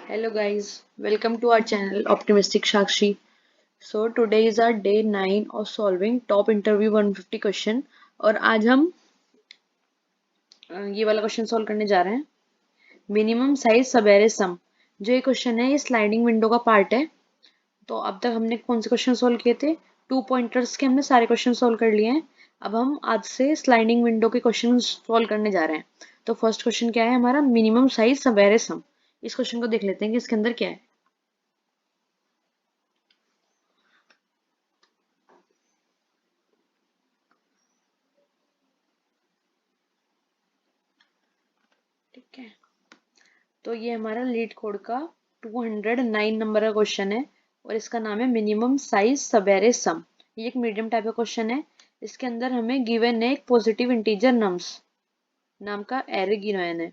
Hello guys, welcome to our channel Optimistic Shakshi. So today is our day 9 of solving top interview 150 question और आज हम ये वाला question solve करने जा रहे हैं। मिनिमम साइज सबेरे सम। जो ये क्वेश्चन है ये स्लाइडिंग विंडो का पार्ट है। तो अब तक हमने कौन से क्वेश्चन सॉल्व किए थे? 2 पॉइंटर्स के हमने सारे क्वेश्चन सॉल्व कर लिए हैं। अब हम आज से स्लाइडिंग विंडो के क्वेश्चन सॉल्व करने जा रहे हैं। तो फर्स्ट क्वेश्चन क्या है हमारा? मिनिमम साइज सबेरे सम। इस क्वेश्चन को देख लेते हैं कि इसके अंदर क्या है। ठीक है, तो ये हमारा लीड कोड का 209 नंबर का क्वेश्चन है और इसका नाम है मिनिमम साइज सबेरे सम। ये एक मीडियम टाइप का क्वेश्चन है। इसके अंदर हमें गिवन है एक पॉजिटिव इंटीजर नम्स नाम का एरे गिवन है।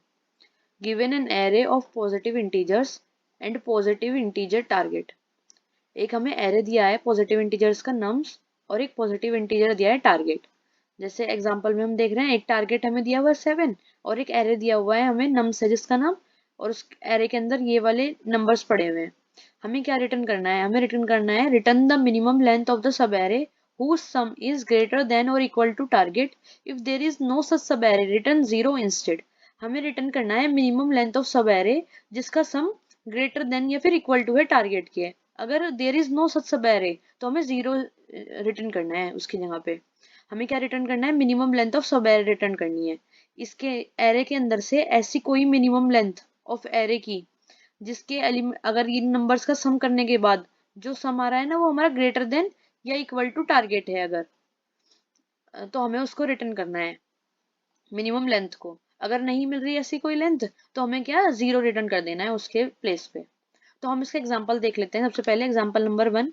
Given an array of positive integers and positive integer target. एक हमें एरे दिया है पॉजिटिव इंटीजर्स का नम्स और एक पॉजिटिव इंटीजर दिया है टारगेट। जैसे एग्जांपल में हम देख रहे हैं एक टारगेट हमें दिया हुआ है 7 और एक एरे दिया हुआ है हमें नम्स है जिसका नाम, और उस एरे के अंदर ये वाले नंबर्स पड़े हुए हैं। हमें क्या रिटर्न करना है? हमें रिटर्न करना है return the minimum length of the sub array whose sum is greater than or equal to target. If there is no such sub array, return 0 instead. हमें रिटर्न करना है मिनिमम लेंथ ऑफ सब array जिसका सम greater than या फिर equal to है target के। अगर देर इज नो सच सब एरे तो हमें 0 रिटर्न करना है उसकी जगह पे। हमें क्या रिटर्न करना है? मिनिमम लेंथ ऑफ सब एरे रिटर्न करनी है। इसके एरे के अंदर से ऐसी कोई मिनिमम लेंथ ऑफ एरे की जिसके अगर इन नंबर्स का सम करने के बाद जो सम आ रहा है ना वो हमारा ग्रेटर देन या इक्वल टू टारगेट है अगर, तो हमें उसको रिटर्न करना है मिनिमम लेंथ को। अगर नहीं मिल रही ऐसी कोई लेंथ तो हमें क्या 0 रिटर्न कर देना है उसके प्लेस पे। तो हम इसका एग्जांपल देख लेते हैं। सबसे पहले एग्जांपल नंबर 1।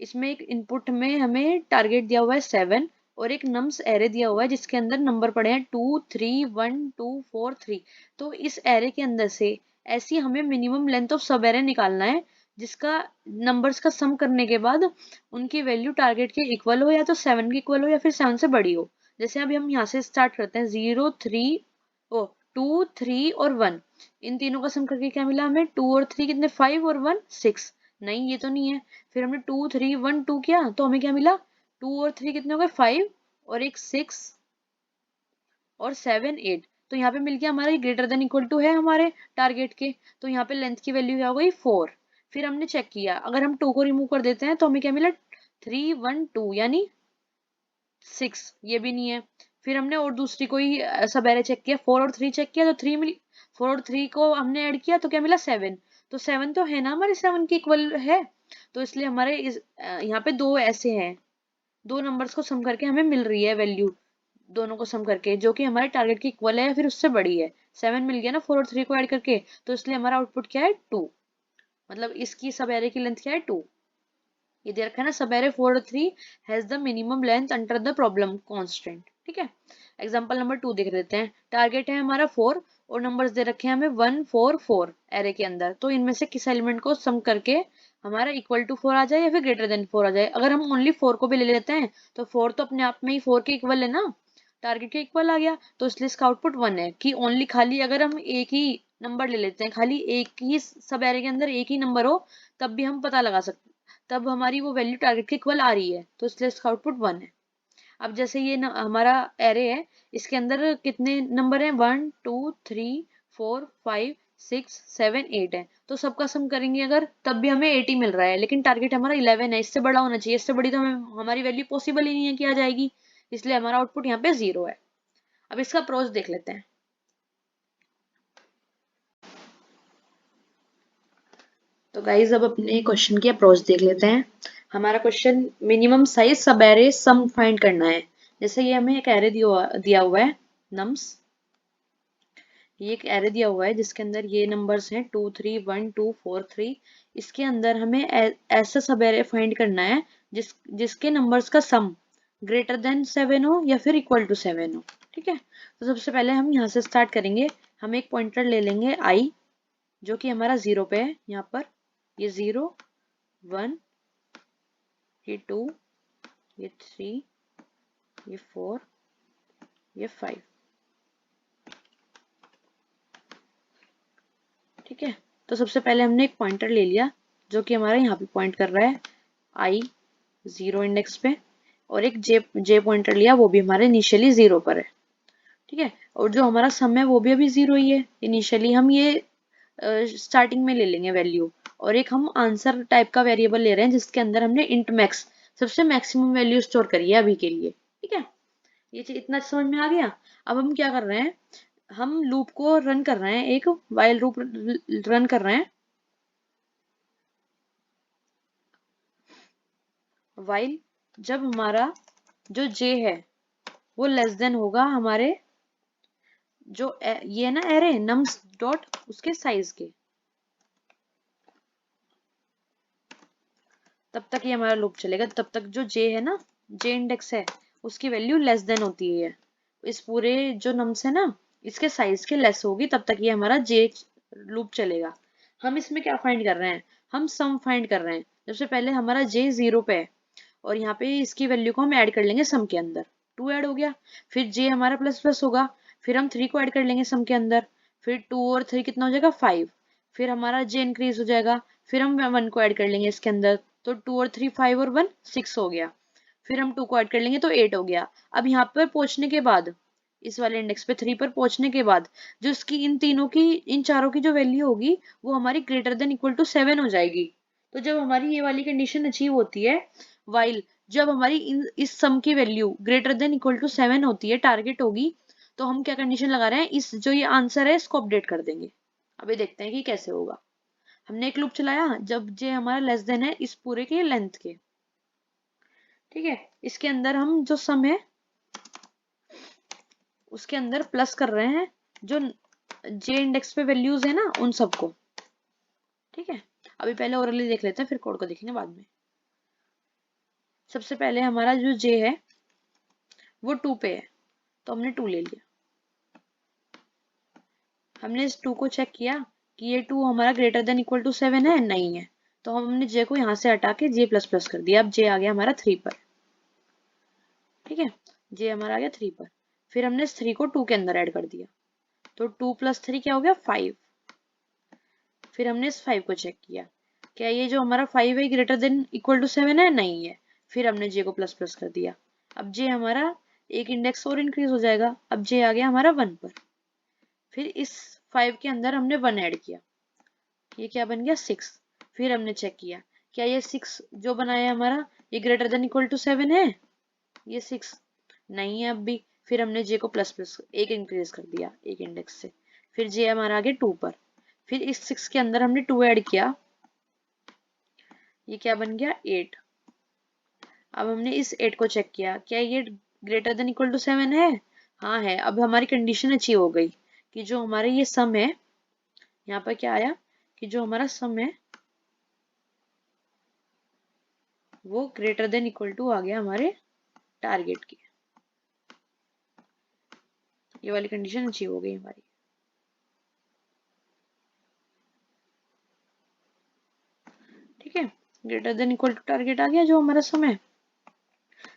इसमें एक इनपुट में हमें टारगेट दिया हुआ है 7 और एक नम्स एरे दिया हुआ है जिसके अंदर नंबर पड़े हैं 2 3 1 2 4 3। तो इस एरे के अंदर से ऐसी हमें मिनिमम लेंथ ऑफ सब एरे निकालना है जिसका नंबर्स का सम करने के बाद उनकी वैल्यू टारगेट के इक्वल हो, या तो 7 के इक्वल हो या फिर 7 से बड़ी हो। जैसे अभी हम यहाँ से स्टार्ट करते हैं 0 3 ओ 2 3 और 1। इन तीनों का सम करके क्या मिला हमें? 2 और 3 कितने? 5 और 1 6। नहीं, ये तो नहीं है। फिर हमने 2 3 1 2 किया तो हमें क्या मिला? 2 और 3 कितने हो गए? 5 और एक 6 और 7 8। तो यहाँ पे मिल गया हमारा ग्रेटर देन इक्वल टू है हमारे टारगेट के। तो यहाँ पे लेंथ की वैल्यू क्या हो गई? 4। फिर हमने चेक किया अगर हम 2 को रिमूव कर देते हैं तो हमें क्या मिला? 3 1 2 यानी 6। ये भी नहीं है। फिर हमने और दूसरी कोई सब एरे चेक किया, 4 और 3 चेक किया तो 3 मिली। 4 और 3 को हमने ऐड किया तो क्या मिला? 7। तो 7 तो है ना हमारे 7 के इक्वल है। तो इसलिए हमारे इस यहाँ पे दो ऐसे हैं, दो नंबर्स को सम करके हमें मिल रही है वैल्यू, दोनों को सम करके जो कि हमारे टारगेट की इक्वल है या फिर उससे बड़ी है। 7 मिल गया ना 4 और 3 को ऐड करके, तो इसलिए हमारा आउटपुट क्या है? 2। मतलब इसकी सब एरे की लेंथ क्या है? 2। ये दे रखा है ना, सब एरे 4 और 3 has the minimum length under the problem constant. ठीक है, एग्जांपल नंबर 2 देख लेते हैं। टारगेट है हमारा 4 और नंबर्स दे रखे हैं हमें 1 4 4 एरे के अंदर। तो इनमें से किस एलिमेंट को सम करके हमारा इक्वल टू 4 आ जाए या फिर ग्रेटर देन 4 आ जाए। अगर हम ओनली 4 को भी ले लेते हैं तो 4 तो अपने आप में ही 4 के इक्वल है ना, टारगेट के इक्वल आ गया। तो इसलिए इसका आउटपुट 1 है कि ओनली खाली अगर हम एक ही नंबर ले लेते हैं, खाली एक ही सब एरे के अंदर एक ही नंबर हो, तब भी हम पता लगा सकते, तब हमारी वो वैल्यू टारगेट के इक्वल आ रही है। तो इसलिए इसका आउटपुट 1 है। अब जैसे ये हमारा एरे है, इसके अंदर कितने नंबर हैं? 1 2 3 4 5 6 7 8 है। तो सबका सम करेंगे अगर तब भी हमें 80 मिल रहा है, लेकिन टारगेट हमारा 11 है। इससे बड़ा होना चाहिए, इससे बड़ी तो हमें हमारी वैल्यू पॉसिबल ही नहीं है कि आ जाएगी। इसलिए हमारा आउटपुट यहाँ पे 0 है। अब इसका अप्रोच देख लेते हैं। तो गाइज अब अपने क्वेश्चन की अप्रोच देख लेते हैं। हमारा क्वेश्चन मिनिमम साइज सब एरे सम फाइंड करना है। जैसे ये हमें एक एरे दिया हुआ है नम्स। ये एक एरे दिया हुआ है जिसके अंदर ये नंबर्स हैं 2 3 1 2 4 3। इसके अंदर हमें ऐसा सब एरे फाइंड करना है जिसके नंबर्स का सम ग्रेटर देन 7 हो या फिर इक्वल टू 7 हो। ठीक है, तो सबसे पहले हम यहाँ से स्टार्ट करेंगे। हम एक पॉइंटर ले लेंगे आई जो कि हमारा 0 पे है। यहाँ पर ये 0 1 ये 2 ये 3 ये 4 ये 5। ठीक है, तो सबसे पहले हमने एक पॉइंटर ले लिया जो कि हमारा यहाँ पे पॉइंट कर रहा है i 0 इंडेक्स पे, और एक जे पॉइंटर लिया, वो भी हमारे इनिशियली 0 पर है। ठीक है, और जो हमारा सम है वो भी अभी 0 ही है। इनिशियली हम ये स्टार्टिंग में ले लेंगे वैल्यू, और एक हम आंसर टाइप का वेरिएबल ले रहे हैं जिसके अंदर हमने इंट मैक्स सबसे मैक्सिमम वैल्यू स्टोर करी है अभी के लिए। ठीक है, ये चीज इतना समझ में आ गया। अब हम क्या कर रहे हैं, हम लूप को रन कर रहे हैं, एक वाइल लूप रन कर रहे हैं। वाइल जब हमारा जो जे है वो लेस देन होगा हमारे जो ये ना एरे नम्स डॉट उसके साइज के, तब तक ये हमारा लूप चलेगा। तब तक जो जे है ना, जे इंडेक्स है, उसकी वैल्यू लेस देन होती है। इस पूरे जो नम्स है ना, इसके साइज के लेस होगी, तब तक ये हमारा जे लूप चलेगा। हम इसमें क्या फाइंड कर रहे हैं, हम सम फाइंड कर रहे हैं। सबसे पहले हमारा जे 0 पे है, और यहाँ पे इसकी वैल्यू को हम ऐड कर लेंगे सम के अंदर। 2 ऐड हो गया, फिर जे हमारा प्लस प्लस होगा, फिर हम 3 को ऐड कर लेंगे सम के अंदर, फिर 2 और 3 कितना हो जाएगा 5, फिर हमारा जे इंक्रीज हो जाएगा, फिर हम 1 को ऐड कर लेंगे इसके अंदर, तो 2 और 3 5 और 1 6 हो गया, फिर हम 2 को ऐड कर लेंगे तो 8 हो गया। अब यहाँ पर पहुंचने के बाद, इस वाले इंडेक्स पे 3 पर पहुंचने के बाद, जो इसकी इन तीनों की, इन चारों की जो वैल्यू होगी वो हमारी ग्रेटर देन इक्वल टू 7 हो जाएगी। तो जब हमारी ये वाली कंडीशन अचीव होती है, वाइल जब हमारी इस सम की value greater than equal to 7 होती है, टारगेट होगी, तो हम क्या कंडीशन लगा रहे हैं, इस जो ये आंसर है इसको अपडेट कर देंगे। अभी देखते हैं कि कैसे होगा। हमने एक लूप चलाया जब जे हमारा लेस देन है इस पूरे के लेंथ के। ठीक है, इसके अंदर हम जो सम है उसके अंदर प्लस कर रहे हैं जो जे इंडेक्स पे वैल्यूज है ना उन सबको। ठीक है, अभी पहले ओरली देख लेते हैं, फिर कोड को देखेंगे बाद में। सबसे पहले हमारा जो जे है वो 2 पे है, तो हमने 2 ले लिया। हमने इस 2 को चेक किया कि ये 2 हमारा ग्रेटर देन इक्वल टू 7 है, नहीं है, तो हमने जे को यहाँ से हटा के जे प्लस प्लस कर दिया। अब जे आ गया हमारा 3 पर। ठीक है, जे हमारा आ गया 3 पर, फिर हमने इस 3 को 2 के अंदर ऐड कर दिया, तो 2 प्लस 3 क्या हो गया 5। फिर हमने इस 5 को चेक किया, क्या ये जो हमारा 5 है ग्रेटर देन इक्वल टू 7 है, नहीं है, फिर हमने जे को प्लस प्लस कर दिया। अब जे हमारा एक इंडेक्स और इंक्रीज हो जाएगा, अब जे आ गया हमारा 1 पर। फिर इस 5 के अंदर हमने 1 ऐड किया, ये क्या बन गया 6। फिर हमने चेक किया, क्या ये 6 जो बनाया हमारा ये ग्रेटर देन इक्वल टू 7 है, ये 6 नहीं है अब भी। फिर हमने जे को प्लस प्लस एक इंक्रीज कर दिया एक इंडेक्स से, फिर जे हमारा आगे 2 पर। फिर इस 6 के अंदर हमने 2 ऐड किया, ये क्या बन गया 8। अब हमने इस 8 को चेक किया, क्या ये ग्रेटर देन इक्वल टू 7 है, हाँ है। अब हमारी कंडीशन अचीव हो गई कि जो हमारे ये सम है, यहाँ पर क्या आया कि जो हमारा सम है वो ग्रेटर देन इक्वल टू आ गया हमारे टारगेट की। ये वाली कंडीशन अचीव हो गई हमारी। ठीक है, greater than equal to target आ गया जो हमारा सम है।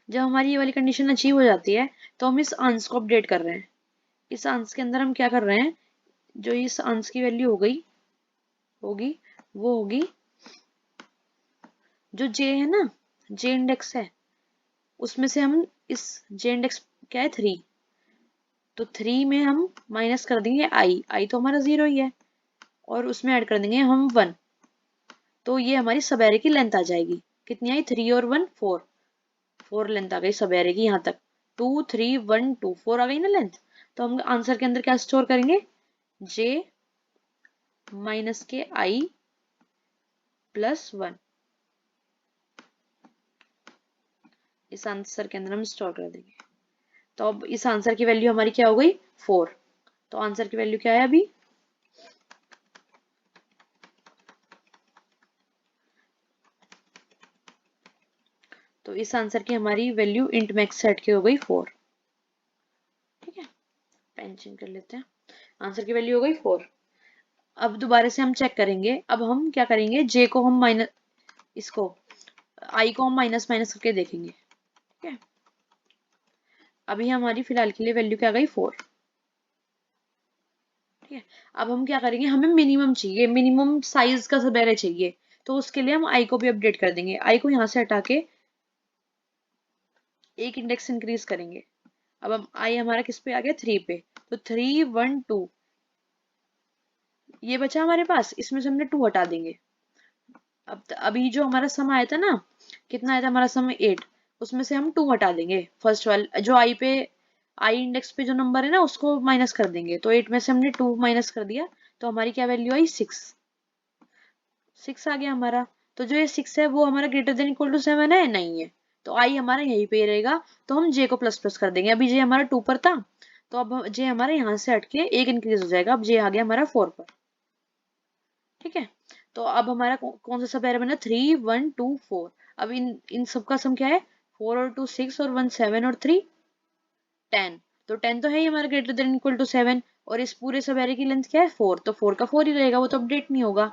जब हमारी ये वाली कंडीशन अचीव हो जाती है तो हम इस आंस को अपडेट कर रहे हैं। इस आंस के अंदर हम क्या कर रहे हैं, जो इस आंस की वैल्यू हो गई होगी वो होगी जो जे है ना, जे इंडेक्स है, उसमें से हम इस जे इंडेक्स क्या है 3, तो 3 में हम माइनस कर देंगे आई तो हमारा 0 ही है, और उसमें ऐड कर देंगे हम 1, तो ये हमारी सब एरे की लेंथ आ जाएगी। कितनी आई 3 और 1 4, 4 लेंथ आ गई सब एरे की यहाँ तक। 2 3 1 2 4 आ गई ना लेंथ। तो हम आंसर के अंदर क्या स्टोर करेंगे, जे माइनस के आई प्लस 1, इस आंसर के अंदर हम स्टोर कर देंगे। तो अब इस आंसर की वैल्यू हमारी क्या हो गई 4। तो आंसर की वैल्यू क्या है अभी, तो इस आंसर की हमारी वैल्यू इंट मैक्स सेट की हो गई 4। ठीक है, पेन चेंज कर लेते हैं, आंसर की वैल्यू हो गई 4। अब दोबारा से हम चेक करेंगे। अब हम क्या करेंगे, जे को हम माइनस, इसको आई को हम माइनस माइनस करके देखेंगे। ठीक है, अभी हमारी फिलहाल के लिए वैल्यू क्या आ गई 4। ठीक है। अब हम क्या करेंगे, हमें मिनिमम चाहिए, मिनिमम साइज का सब एरे चाहिए, तो उसके लिए हम आई को भी अपडेट कर देंगे। आई को यहाँ से हटा के एक इंडेक्स इंक्रीज करेंगे। अब हम आई हमारा किस पे आ गया, 3 पे, तो 3 1 2 ये बचा हमारे पास, इसमें से हमने 2 हटा देंगे। अब अभी जो हमारा सम आया था ना, कितना आया था हमारा सम, 8, उसमें से हम 2 हटा देंगे, फर्स्ट वाले जो आई पे, आई इंडेक्स पे जो नंबर है ना उसको माइनस कर देंगे, तो 8 में से हमने 2 माइनस कर दिया, तो हमारी क्या वैल्यू आई, 6, 6 आ गया हमारा। तो जो ये 6 है वो हमारा ग्रेटर देन इक्वल टू 7 है, नहीं है, तो आई हमारा यहीं पे रहेगा, तो हम जे को प्लस प्लस कर देंगे। अभी जे हमारा 2 पर था, तो अब जे हमारा यहाँ से हटके एक इंक्रीज हो जाएगा, अब जे आ गया हमारा 4 पर। ठीक है, तो अब हमारा कौन सा सब एरे बना, 3 1 2 4। अब इन इन सबका सम क्या है, 4 और 2 6 और 1 7 और 3 10। तो 10 तो है ही हमारा ग्रेटर देन इक्वल टू 7, और इस पूरे सब एरे की लेंथ क्या है, 4, तो 4 का 4 ही रहेगा, वो तो अपडेट नहीं होगा।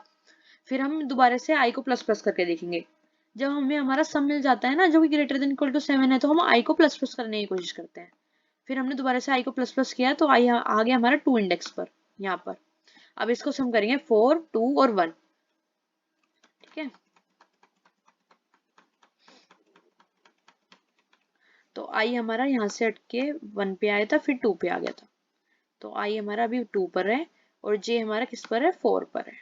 फिर हम दोबारा से आई को प्लस प्लस करके देखेंगे। जब हमें हमारा सम मिल जाता है ना जो कि ग्रेटर देन इक्वल टू 7 है, तो हम आई को प्लस प्लस करने की कोशिश करते हैं। फिर हमने दोबारा से आई को प्लस प्लस किया, तो आई आ गया हमारा 2 इंडेक्स पर, यहाँ पर। अब इसको सम करेंगे 4 2 और 1। ठीक है, तो आई हमारा यहाँ से हट के 1 पे आया था, फिर 2 पे आ गया था, तो आई हमारा अभी 2 पर है, और जे हमारा किस पर है, 4 पर है।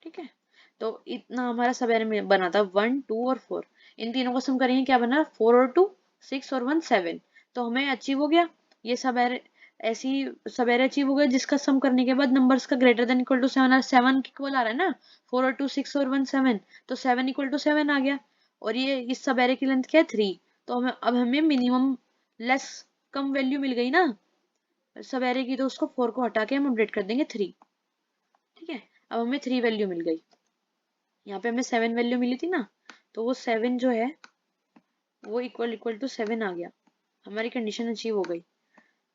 ठीक है, तो इतना हमारा सब एरे में बना था, 1 2 और 4। इन तीनों को सम करेंगे, क्या बना, 4 और 2 6 और 1 7। तो हमें अचीव हो गया ये सब एरे, ऐसी सब एरे अचीव हो गया जिसका सम करने के बाद नंबर्स का greater than equal to 7, 7 equal आ रहा है ना, 4 और 2 6 और 1 7, तो 7 इक्वल टू 7 आ गया। और ये इस सब एरे की लेंथ क्या है, 3। तो हमें अब हमें मिनिमम लेस कम वैल्यू मिल गई ना सब एरे की, तो उसको 4 को हटा के हम अपडेट कर देंगे 3। ठीक है, अब हमें 3 वैल्यू मिल गई। यहाँ पे हमें 7 वैल्यू मिली थी ना, तो वो 7 जो है वो इक्वल इक्वल टू 7 आ गया, हमारी कंडीशन अचीव हो गई।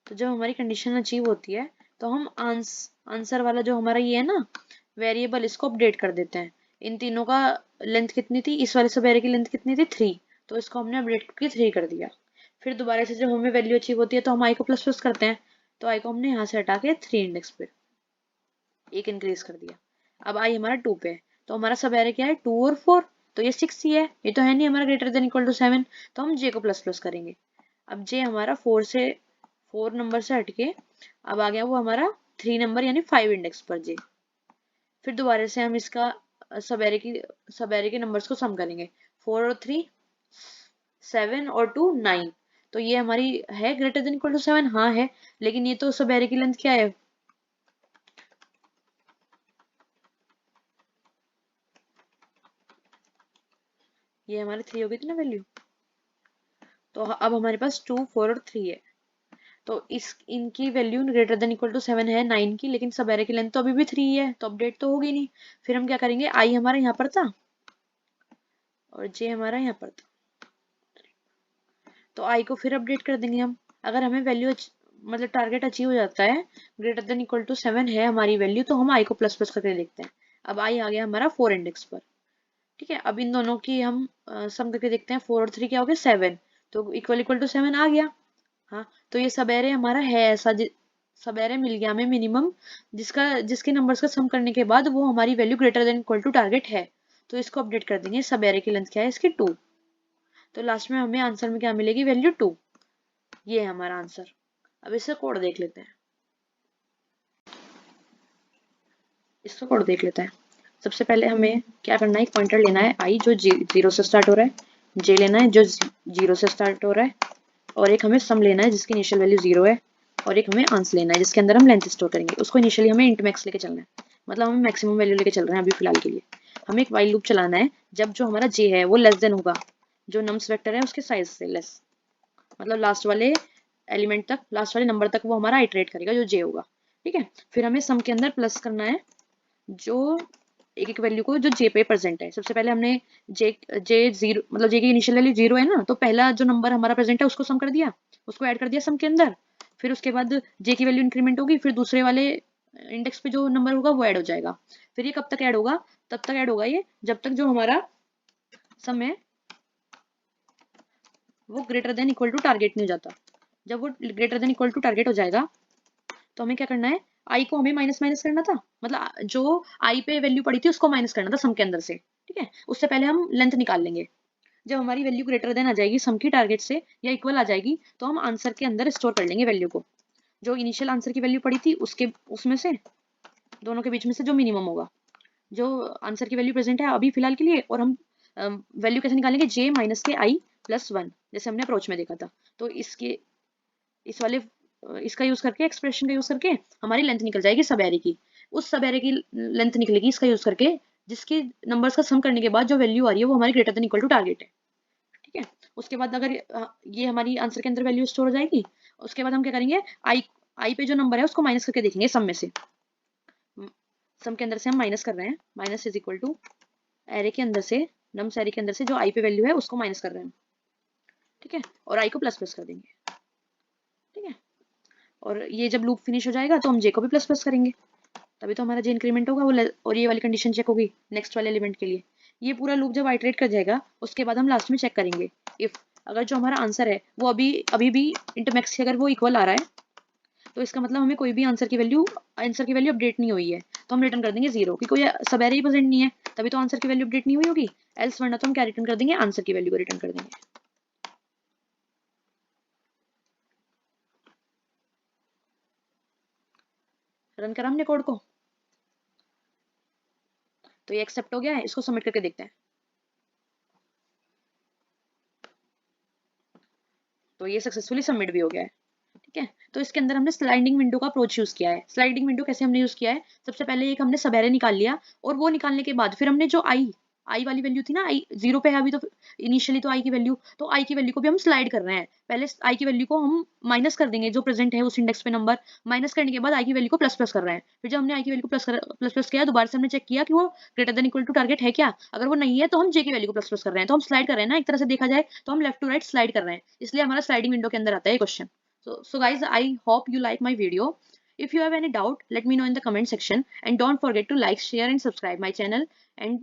तो जब हमारी कंडीशन अचीव होती है, तो हम आंसर वाला जो हमारा ये है ना वेरिएबल, इसको अपडेट कर देते हैं। इन तीनों का लेंथ कितनी थी, इस वाले सब एरे की लेंथ कितनी थी, 3, तो इसको हमने अपडेट करके 3 कर दिया। फिर दोबारा से जब हमें वैल्यू अचीव होती है, तो हम आई को प्लस प्लस करते हैं, तो आई को हमने यहाँ से हटा के 3 इंडेक्स पे एक इंक्रीज कर दिया। अब आई हमारा 2 पे है, तो हमारा सब एरे क्या है, 2 और 4, तो ये 6 ही है, ये तो है नहीं हमारा ग्रेटर देन इक्वल टू 7, तो हम जे को प्लस प्लस करेंगे। अब जे हमारा 4 नंबर से हटके अब आ गया वो हमारा 3 नंबर यानी 5 इंडेक्स पर जे। फिर दोबारा से हम इसका सब एरे के नंबर्स को सम करेंगे, 4 और 3 7 और 2 9। तो ये हमारी है ग्रेटर देन इक्वल टू 7, हाँ है, लेकिन ये तो सब एरे की लेंथ क्या है, ये हमारी 3 हो गई थी ना वैल्यू। तो अब हमारे पास 2 4 और 3 है, तो इस इनकी value greater than equal to 7 है 9 की, लेकिन सब एरे की लेंथ तो अभी भी 3 है, तो अपडेट तो होगी नहीं। फिर हम क्या करेंगे, आई हमारा यहाँ पर था और जे हमारा यहाँ पर था, तो आई को फिर अपडेट कर देंगे हम। अगर हमें वैल्यू मतलब टारगेट अचीव हो जाता है, ग्रेटर देन इक्वल टू 7 है हमारी वैल्यू, तो हम आई को प्लस प्लस करके देखते हैं। अब आई आ गया हमारा 4 इंडेक्स पर। ठीक है, अब इन दोनों की हम सम करके देखते हैं, 4 और 3 क्या हो गया, 7, तो इक्वल इक्वल टू 7 आ गया। हाँ, तो ये सब एरे हमारा है ऐसा, सब एरे मिल गया हमें मिनिमम, जिसके नंबर्स का सम करने के बाद वो हमारी value greater than equal to target है, तो इसको अपडेट कर देंगे। सब एरे की लेंथ क्या है इसकी, 2, तो लास्ट में हमें आंसर में क्या मिलेगी, वैल्यू 2। ये है हमारा आंसर। अब इसका कोड देख लेते हैं, इसका कोड देख लेते हैं। सबसे पहले हमें क्या करना है, एक पॉइंटर लेना है आई जो 0 से स्टार्ट हो रहा है, जे लेना है जो 0 से स्टार्ट हो रहा है, और एक हमें सम लेना है जिसकी इनिशियल वैल्यू 0 है, और एक हमें आंसर लेना है जिसके अंदर हम लेंथ स्टोर करेंगे। उसको इनिशियली हमें इंट मैक्स लेके चलना है, मतलब हमें मैक्सिमम वैल्यू लेके चल रहे हैं अभी फिलहाल के लिए। हमें एक वाइल लूप चलाना है जब जो हमारा जे है वो लेस देन होगा जो नम्स वेक्टर है उसके साइज से लेस, मतलब लास्ट वाले एलिमेंट तक, लास्ट वाले नंबर तक वो हमारा आइटरेट करेगा जो जे होगा। ठीक है, फिर हमें सम के अंदर प्लस करना है जो एक एक वैल्यू को जो जे पे प्रेजेंट है। सबसे पहले हमने जे जे 0 मतलब जे की इनिशियल वैल्यू 0 है ना, तो पहला जो नंबर हमारा प्रेजेंट है उसको सम कर दिया, उसको ऐड कर दिया सम के अंदर। फिर उसके बाद जे की वैल्यू इंक्रीमेंट होगी, फिर दूसरे वाले इंडेक्स पे जो नंबर होगा वो ऐड हो जाएगा। फिर ये कब तक ऐड होगा, तब तक ऐड होगा ये जब तक जो हमारा सम है वो greater than equal to target नहीं हो जाता। जब वो greater than equal to target हो जाएगा, तो हमें क्या करना है, आई को हमें माइनस माइनस करना था, मतलब जो आई पे वैल्यू पड़ी थी उसको माइनस करना था सम के अंदर से, ठीक है। उससे पहले हम लेंथ निकाल लेंगे। जब हमारी वैल्यू ग्रेटर देन आ जाएगी सम की टारगेट से या इक्वल आ जाएगी तो हम आंसर के अंदर स्टोर कर लेंगे वैल्यू को, जो इनिशियल आंसर की वैल्यू पड़ी थी उसके उसमें से, दोनों के बीच में से जो मिनिमम होगा, जो आंसर की वैल्यू प्रेजेंट है अभी फिलहाल के लिए, और हम वैल्यू कैसे निकालेंगे, जे माइनस के आई प्लस वन, जैसे हमने अप्रोच में देखा था। तो इसके इस वाले इसका यूज करके, एक्सप्रेशन का यूज करके हमारी लेंथ निकल जाएगी सब एरे की। उस सब एरे की लेंथ निकलेगी इसका यूज करके, जिसके नंबर्स का सम करने के बाद जो वैल्यू आ रही है वो हमारी greater than equal to target है, ठीक है। उसके बाद अगर ये हमारी आंसर के अंदर वैल्यू स्टोर हो जाएगी, उसके बाद हम क्या करेंगे, आई आई पे जो नंबर है उसको माइनस करके देखेंगे सम में से। सम के अंदर से हम माइनस कर रहे हैं, minus is equal to array के अंदर से, नम्स एरे के अंदर से जो आई पे वैल्यू है उसको माइनस कर रहे हैं, ठीक है, और आई को प्लस प्लस कर देंगे, ठीक है। और ये जब लूप फिनिश हो जाएगा तो हम जे को भी प्लस प्लस करेंगे, तभी तो हमारा जे इंक्रीमेंट होगा वो और ये वाली कंडीशन चेक होगी नेक्स्ट वाले एलिमेंट के लिए। ये पूरा लूप जब आइटरेट कर जाएगा उसके बाद हम लास्ट में चेक करेंगे इफ अगर जो हमारा आंसर है वो अभी भी इंटरमैक्स से अगर वो इक्वल आ रहा है तो इसका मतलब हमें कोई भी आंसर की वैल्यू अपडेट नहीं हुई है, तो हम रिटर्न कर देंगे जीरो, क्योंकि कोई सब एरे ही प्रेजेंट नहीं है, तभी तो आंसर की वैल्यू अपडेट नहीं हुई होगी। एल्स वरना तो हम क्या रिटर्न कर देंगे, आंसर की वैल्यू को रिटर्न कर देंगे। रन करा हमने कोड को, तो ये एक्सेप्ट हो गया है, इसको सबमिट करके देखते हैं। तो ये सक्सेसफुली सबमिट भी हो गया है, ठीक है। तो इसके अंदर हमने स्लाइडिंग विंडो का अप्रोच यूज किया है। स्लाइडिंग विंडो कैसे हमने यूज किया है, सबसे पहले एक हमने सब एरे निकाल लिया, और वो निकालने के बाद फिर हमने जो आई आई वाली वैल्यू थी ना, आई जीरो पे है अभी तो इनिशियली तो आई की वैल्यू, तो आई की वैल्यू को भी हम स्लाइड कर रहे हैं। पहले आई की वैल्यू को हम माइनस कर देंगे जो प्रेजेंट है उस इंडेक्स पे नंबर, माइनस करने के बाद आई की वैल्यू को प्लस प्लस कर रहे हैं। फिर जब हमने आई की वैल्यू को प्लस प्लस किया, दोबारा से हमने चेक किया कि वो greater than equal to target है क्या, अगर वो नहीं है तो हम जे की वैल्यू को प्लस प्लस कर रहे हैं, तो हम स्लाइड कर रहे हैं ना, एक तरह से देखा जाए तो हम लेफ्ट टू राइट स्लाइड कर रहे हैं, इसलिए हमारा स्लाइडिंग विंडो के अंदर आता है question. So guys, I hope you like my video. If you have any doubt, let me know in the comment section, and don't forget to like, share and subscribe my channel. And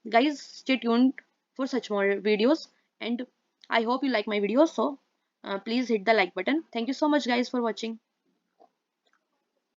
guys, stay tuned for such more videos, and I hope you like my videos. So please hit the like button. Thank you so much guys for watching.